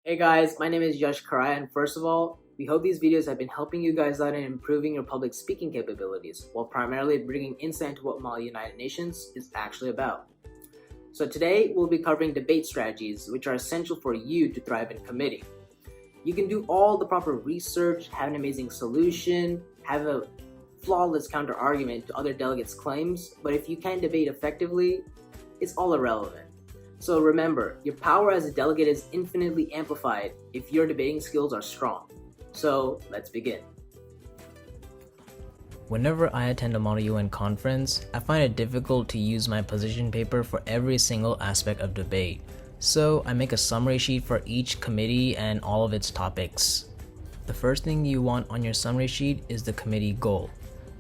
Hey guys, my name is Yash Khiraya, and first of all, we hope these videos have been helping you guys out in improving your public speaking capabilities, while primarily bringing insight into what Model United Nations is actually about. So today, we'll be covering debate strategies, which are essential for you to thrive in committee. You can do all the proper research, have an amazing solution, have a flawless counter argument to other delegates' claims, but if you can't debate effectively, it's all irrelevant. So remember, your power as a delegate is infinitely amplified if your debating skills are strong. So let's begin. Whenever I attend a Model UN conference, I find it difficult to use my position paper for every single aspect of debate. So I make a summary sheet for each committee and all of its topics. The first thing you want on your summary sheet is the committee goal.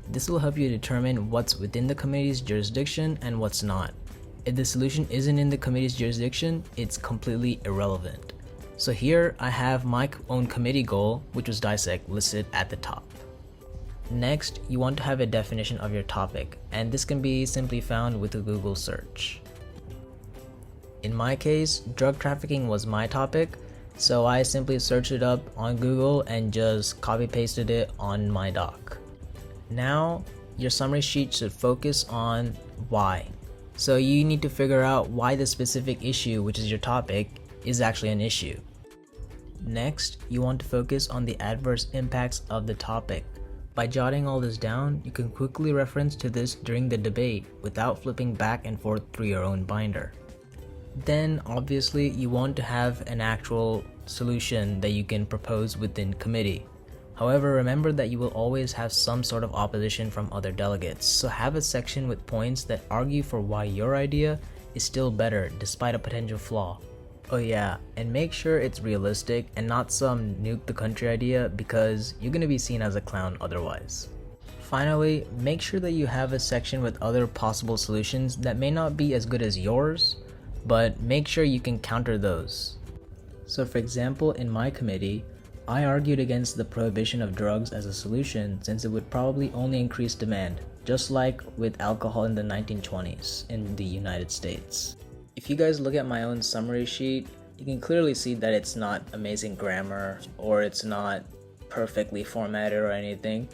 This will help you determine what's within the committee's jurisdiction and what's not. If the solution isn't in the committee's jurisdiction, it's completely irrelevant. So here I have my own committee goal, which was dissect, listed at the top. Next, you want to have a definition of your topic, and this can be simply found with a Google search. In my case, drug trafficking was my topic, so I simply searched it up on Google and just copy pasted it on my doc. Now, your summary sheet should focus on why. So you need to figure out why the specific issue, which is your topic, is actually an issue. Next, you want to focus on the adverse impacts of the topic. By jotting all this down, you can quickly reference to this during the debate without flipping back and forth through your own binder. Then, obviously, you want to have an actual solution that you can propose within committee. However, remember that you will always have some sort of opposition from other delegates, so have a section with points that argue for why your idea is still better despite a potential flaw. Oh yeah, and make sure it's realistic and not some nuke the country idea because you're gonna be seen as a clown otherwise. Finally, make sure that you have a section with other possible solutions that may not be as good as yours, but make sure you can counter those. So for example, in my committee, I argued against the prohibition of drugs as a solution since it would probably only increase demand, just like with alcohol in the 1920s in the United States. If you guys look at my own summary sheet, you can clearly see that it's not amazing grammar or it's not perfectly formatted or anything.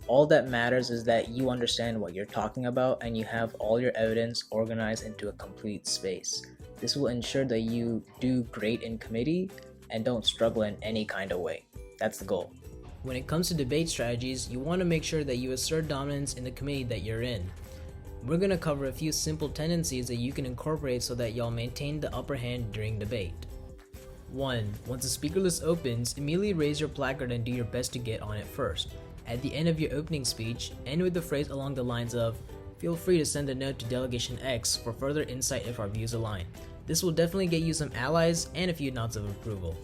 All that matters is that you understand what you're talking about and you have all your evidence organized into a complete space. This will ensure that you do great in committee and don't struggle in any kind of way. That's the goal. When it comes to debate strategies, you want to make sure that you assert dominance in the committee that you're in. We're going to cover a few simple tendencies that you can incorporate so that y'all maintain the upper hand during debate. 1. Once the speaker list opens, immediately raise your placard and do your best to get on it first. At the end of your opening speech, end with the phrase along the lines of, "Feel free to send a note to Delegation X for further insight if our views align." This will definitely get you some allies and a few nods of approval.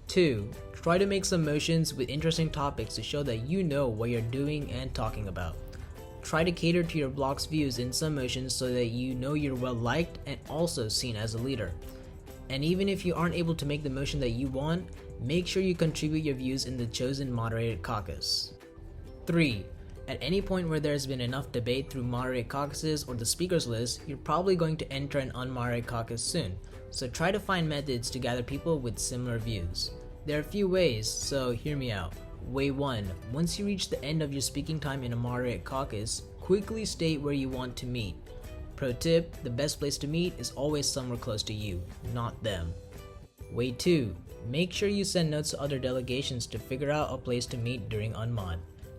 2. Try to make some motions with interesting topics to show that you know what you're doing and talking about. Try to cater to your block's views in some motions so that you know you're well liked and also seen as a leader. And even if you aren't able to make the motion that you want, make sure you contribute your views in the chosen moderated caucus. 3. At any point where there's been enough debate through moderated caucuses or the speakers list, you're probably going to enter an unmoderated caucus soon, so try to find methods to gather people with similar views. There are a few ways, so hear me out. Way 1. Once you reach the end of your speaking time in a moderated caucus, quickly state where you want to meet. Pro tip, the best place to meet is always somewhere close to you, not them. Way 2. Make sure you send notes to other delegations to figure out a place to meet during unmod.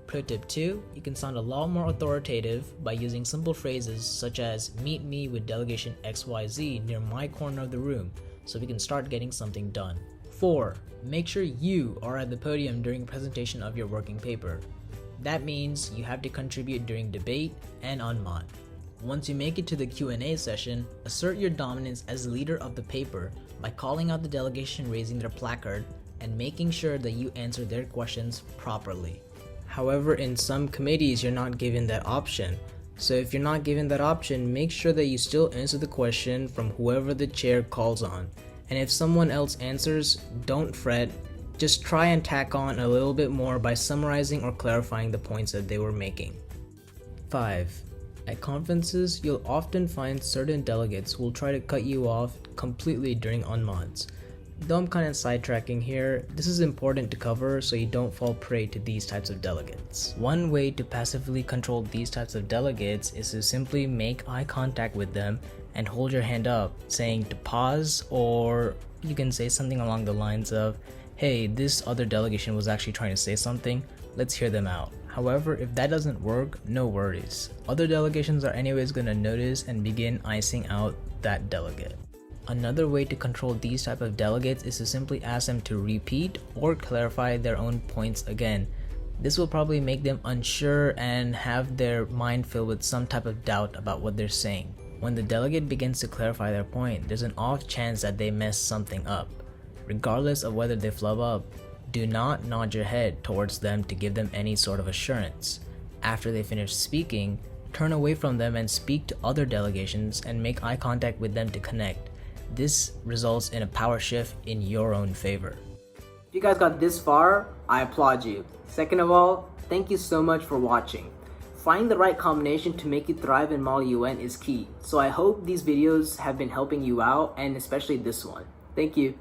Pro tip 2, you can sound a lot more authoritative by using simple phrases such as "meet me with delegation XYZ near my corner of the room" so we can start getting something done. 4. Make sure you are at the podium during presentation of your working paper. That means you have to contribute during debate and unmod. Once you make it to the Q&A session, assert your dominance as leader of the paper by calling out the delegation raising their placard and making sure that you answer their questions properly. However, in some committees, you're not given that option. So if you're not given that option, make sure that you still answer the question from whoever the chair calls on. And if someone else answers, don't fret. Just try and tack on a little bit more by summarizing or clarifying the points that they were making. 5. At conferences, you'll often find certain delegates who will try to cut you off completely during unmods. Though I'm kind of sidetracking here, this is important to cover so you don't fall prey to these types of delegates. One way to passively control these types of delegates is to simply make eye contact with them and hold your hand up, saying to pause, or you can say something along the lines of, hey, this other delegation was actually trying to say something, let's hear them out. However, if that doesn't work, no worries. Other delegations are anyways going to notice and begin icing out that delegate. Another way to control these type of delegates is to simply ask them to repeat or clarify their own points again. This will probably make them unsure and have their mind filled with some type of doubt about what they're saying. When the delegate begins to clarify their point, there's an off chance that they mess something up. Regardless of whether they flub up, do not nod your head towards them to give them any sort of assurance. After they finish speaking, turn away from them and speak to other delegations and make eye contact with them to connect. This results in a power shift in your own favor. If you guys got this far, I applaud you. Second of all, thank you so much for watching. Finding the right combination to make you thrive in Model UN is key, so I hope these videos have been helping you out, and especially this one. Thank you.